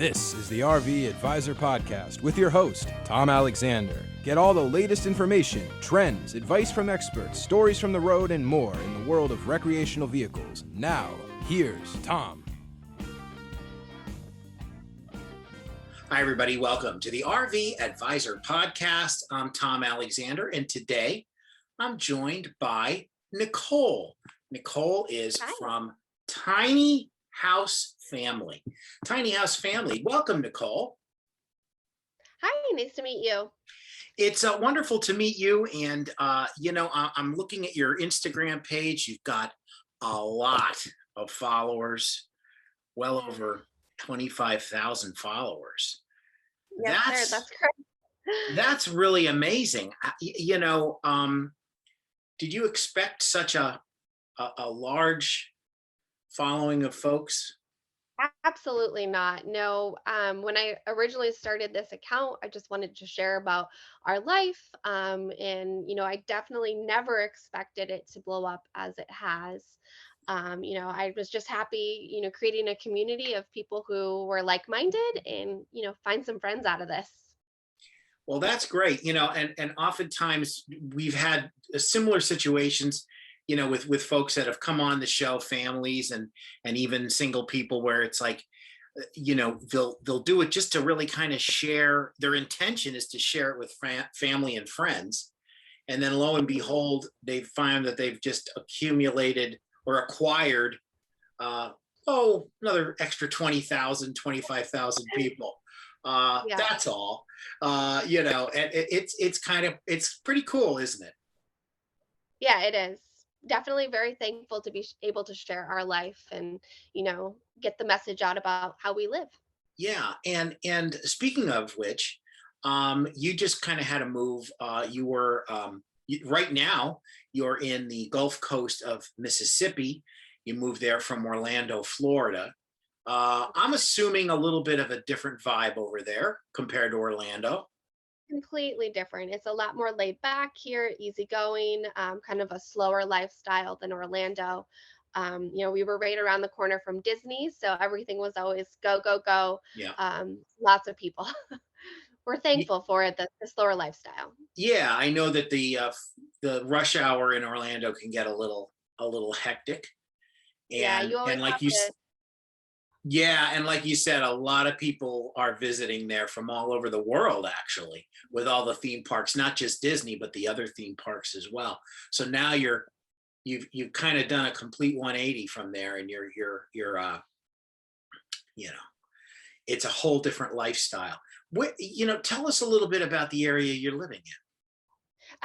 This is the RV Advisor Podcast with your host, Tom Alexander. Get all the latest information, trends, advice from experts, stories from the road, and more in the world of recreational vehicles. Now, here's Tom. Hi, everybody. Welcome to the RV Advisor Podcast. I'm Tom Alexander, and today I'm joined by Nicole. Nicole is from Tiny House Family. Tiny House Family. Welcome, Nicole. Hi, nice to meet you. It's wonderful to meet you. And, I'm looking at your Instagram page. You've got a lot of followers, well over 25,000 followers. Yes, sir, that's correct. That's really amazing. Did you expect such a large following of folks? Absolutely not. No, when I originally started this account, I just wanted to share about our life. I definitely never expected it to blow up as it has. I was just happy, creating a community of people who were like-minded and, find some friends out of this. Well, that's great. And oftentimes we've had similar situations, with folks that have come on the show, families and even single people, where it's like, they'll do it just to really kind of share. Their intention is to share it with family and friends. And then lo and behold, they find that they've just accumulated or acquired, another extra 20,000, 25,000 people. Yeah. That's all. And it's pretty cool, isn't it? Yeah, it is. Definitely very thankful to be able to share our life and, get the message out about how we live. Yeah. And speaking of which, you just kind of had a move. You were right now you're in the Gulf Coast of Mississippi. You moved there from Orlando, Florida. I'm assuming a little bit of a different vibe over there compared to Orlando. Completely different. It's a lot more laid back here, easygoing, kind of a slower lifestyle than Orlando. We were right around the corner from Disney, so everything was always go, go, go. Yeah. Lots of people. We're thankful for it, the slower lifestyle. Yeah, I know that the rush hour in Orlando can get a little hectic. Yeah, you always and like have you to. Yeah, and like you said, a lot of people are visiting there from all over the world, actually, with all the theme parks, not just Disney, but the other theme parks as well. So now you've kind of done a complete 180 from there, and you're it's a whole different lifestyle. Tell us a little bit about the area you're living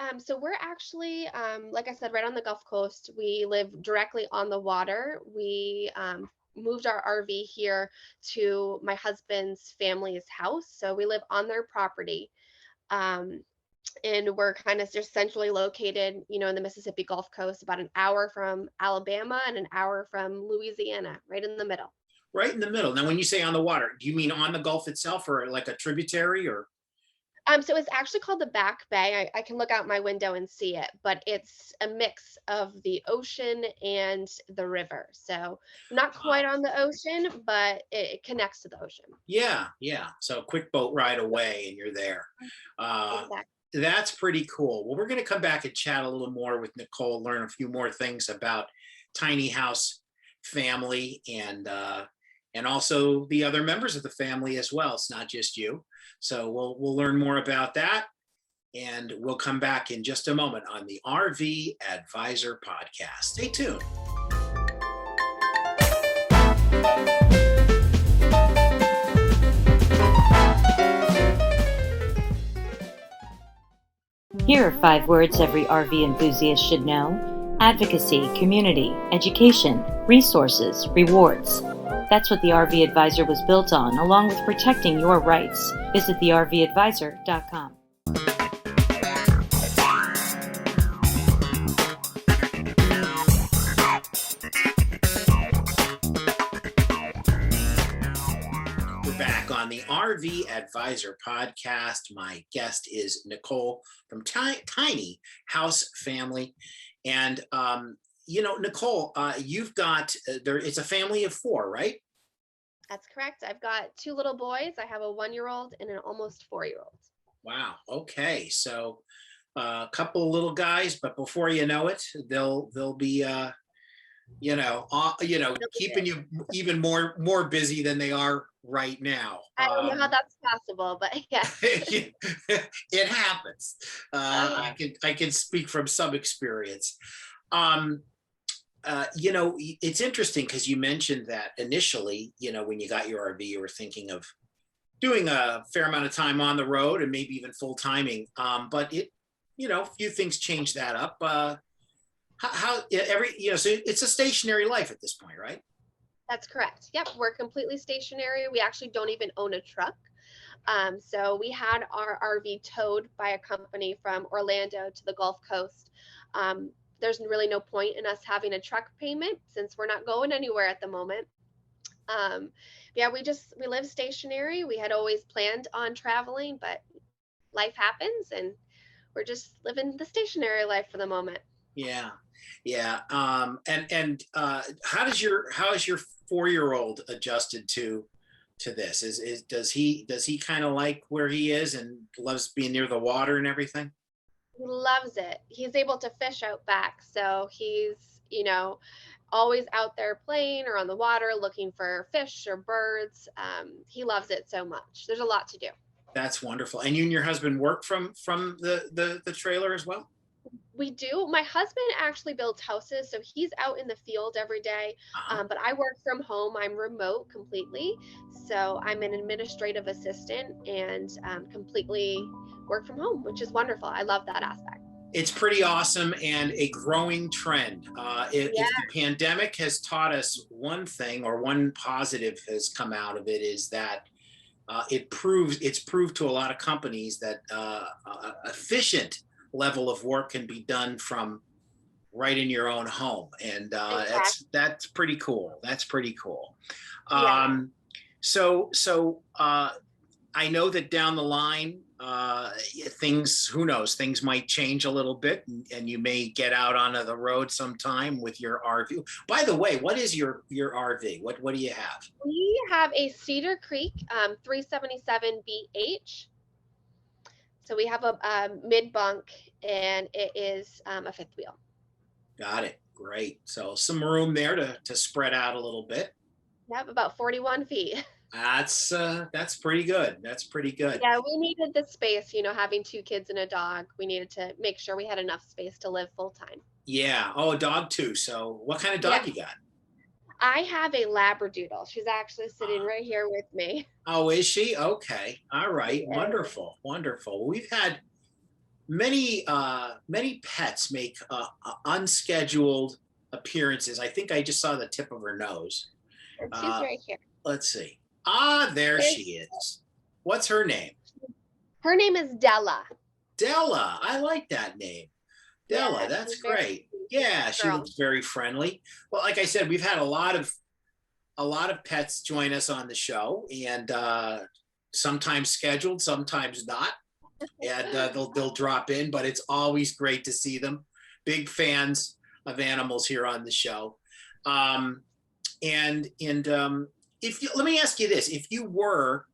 in. So we're actually, like I said, right on the Gulf Coast. We live directly on the water. We moved our RV here to my husband's family's house. So we live on their property. And we're kind of just centrally located, in the Mississippi Gulf Coast, about an hour from Alabama and an hour from Louisiana, right in the middle. Right in the middle. Now, when you say on the water, do you mean on the Gulf itself or like a tributary or? So it's actually called the Back Bay. I can look out my window and see it, but it's a mix of the ocean and the river. So not quite on the ocean, but it connects to the ocean. Yeah. So a quick boat ride away and you're there. Exactly. That's pretty cool. Well, we're going to come back and chat a little more with Nicole, learn a few more things about Tiny House Family and also the other members of the family as well. It's not just you. So we'll learn more about that, and we'll come back in just a moment on the RV Advisor Podcast. Stay tuned. Here are 5 words every RV enthusiast should know: advocacy, community, education, resources, rewards. That's what the RV Advisor was built on, along with protecting your rights. Visit thervadvisor.com. We're back on the RV Advisor Podcast. My guest is Nicole from Tiny House Family. And Nicole, you've got it's a family of 4, right? That's correct. I've got two little boys. I have a 1-year-old and an almost 4-year-old. Wow. Okay. So a couple of little guys, but before you know it, they'll be They'll be keeping big. you even more busy than they are right now. I don't know how that's possible, but yes. It happens. I can speak from some experience. Um, it's interesting because you mentioned that initially, when you got your RV, you were thinking of doing a fair amount of time on the road and maybe even full timing. But a few things changed that up. How so it's a stationary life at this point, right? That's correct. Yep, we're completely stationary. We actually don't even own a truck. So we had our RV towed by a company from Orlando to the Gulf Coast. There's really no point in us having a truck payment since we're not going anywhere at the moment. Yeah, we live stationary. We had always planned on traveling, but life happens and we're just living the stationary life for the moment. Yeah, yeah. And how is your 4-year-old adjusted to this? Does he kind of like where he is and loves being near the water and everything? He loves it. He's able to fish out back, so he's, always out there playing or on the water looking for fish or birds. He loves it so much. There's a lot to do. That's wonderful. And you and your husband work from the trailer as well? We do. My husband actually builds houses, so he's out in the field every day. Uh-huh. But I work from home. I'm remote completely, so I'm an administrative assistant and completely work from home, which is wonderful. I love that aspect. It's pretty awesome and a growing trend. If Yeah, the pandemic has taught us one thing, or one positive has come out of it, is that it's proved to a lot of companies that efficient level of work can be done from right in your own home, and exactly. that's pretty cool. That's pretty cool. Yeah. So I know that down the line, who knows, things might change a little bit, and you may get out onto the road sometime with your RV. By the way, what is your RV? What do you have? We have a Cedar Creek 377BH. So we have a mid bunk, and it is a fifth wheel. Got it. Great. So some room there to spread out a little bit. Yep, about 41 feet. That's pretty good. That's pretty good. Yeah, we needed the space, having two kids and a dog. We needed to make sure we had enough space to live full time. Yeah. Oh, a dog too. So what kind of Yeah, dog you got? I have a Labradoodle. She's actually sitting Uh, right here with me. oh, is she? Okay. All right. Yeah. Wonderful. Wonderful. We've had many pets make unscheduled appearances. I think I just saw the tip of her nose. And she's Uh, right here. let's see. Ah, there There's, she is. What's her name? her name is Della. Della. I like that name. Della, Yeah, that's she's very great. sweet Yeah, she girl. looks very friendly. Well, like I said, we've had a lot of pets join us on the show, and sometimes scheduled, sometimes not, and they'll drop in. But it's always great to see them. Big fans of animals here on the show. Um, and if you, let me ask you this: if you were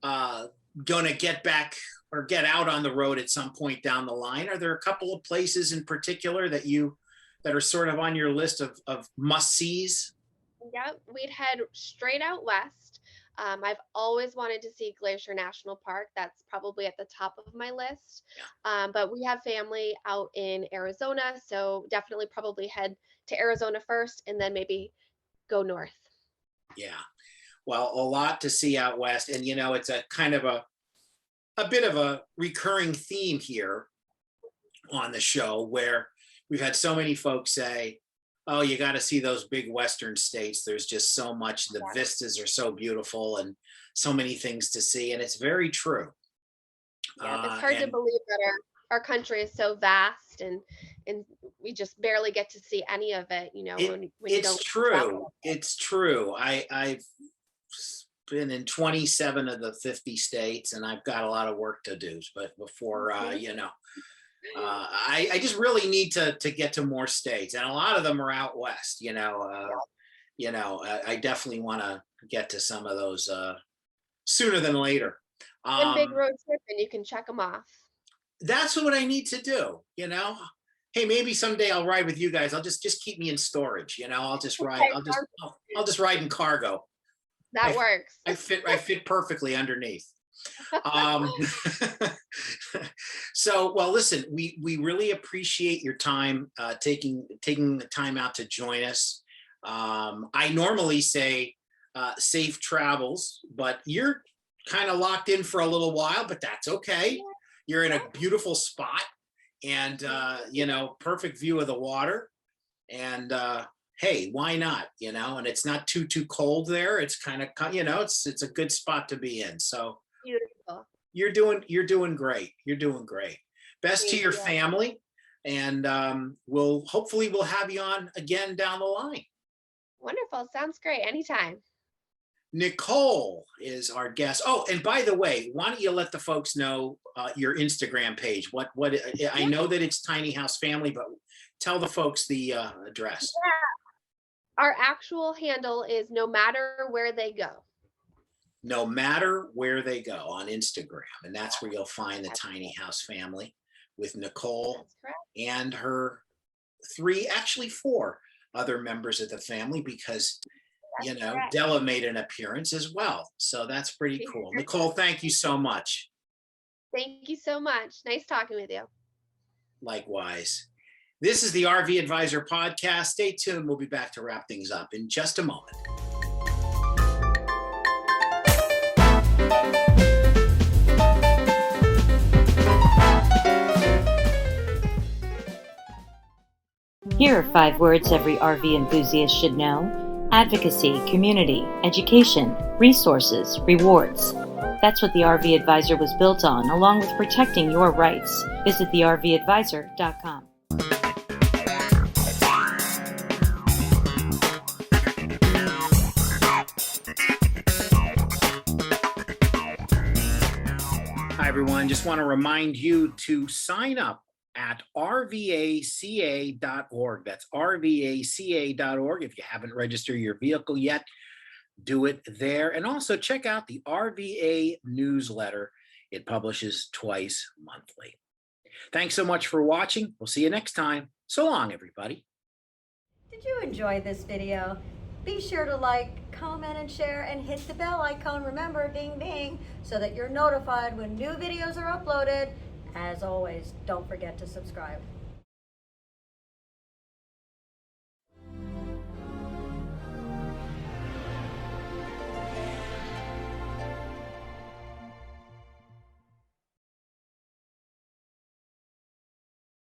uh, going to get back or get out on the road at some point down the line, are there a couple of places in particular that are sort of on your list of must sees? Yep, we'd head straight out west. I've always wanted to see Glacier National Park. That's probably at the top of my list. But we have family out in Arizona, so definitely probably head to Arizona first and then maybe go north. Yeah. Well, a lot to see out west, and it's a kind of a bit of a recurring theme here on the show, where we've had so many folks say, oh, you got to see those big western states. There's just so much. The Yeah. vistas are so beautiful and so many things to see, and it's very true. Yeah, it's hard to And believe that our country is so vast and we just barely get to see any of it, it when you it's don't travel. true. It's true. I've been in 27 of the 50 states, and I've got a lot of work to do. But before, Mhm. I just really need to get to more states, and a lot of them are out west. Yeah. I definitely want to get to some of those sooner than later. One big road trip and you can check them off. That's what I need to do. Hey, maybe someday I'll ride with you guys. I'll just keep me in storage. I'll just ride. I'll just ride in cargo. That works. I fit perfectly underneath. So, well, listen, we really appreciate your time, taking the time out to join us. I normally say safe travels, but you're kind of locked in for a little while, but that's okay. You're in a beautiful spot, and perfect view of the water, and hey, why not? And it's not too cold there. It's kind of, it's a good spot to be in. So beautiful. You're doing great. You're doing great. Best to your family, and hopefully we'll have you on again down the line. Wonderful. Sounds great. Anytime. Nicole is our guest. Oh, and by the way, why don't you let the folks know your Instagram page? What I know that it's Tiny House Family, but tell the folks the address. Yeah. Our actual handle is No Matter Where They Go. No Matter Where They Go on Instagram, and that's where you'll find the Tiny House Family with Nicole and her 4 other members of the family, because Della made an appearance as well. So that's pretty cool. Nicole, thank you so much. Thank you so much. Nice talking with you. Likewise. This is the RV Advisor Podcast. Stay tuned. We'll be back to wrap things up in just a moment. Here are 5 words every RV enthusiast should know: advocacy, community, education, resources, rewards. That's what the RV Advisor was built on, along with protecting your rights. Visit thervadvisor.com. Hi, everyone. Just want to remind you to sign up at rvaca.org. That's rvaca.org. If you haven't registered your vehicle yet, do it there. And also check out the RVA newsletter. It publishes twice monthly. Thanks so much for watching. We'll see you next time. So long, everybody. Did you enjoy this video? Be sure to like, comment, and share, and hit the bell icon. Remember, ding, ding, so that you're notified when new videos are uploaded. As always, don't forget to subscribe.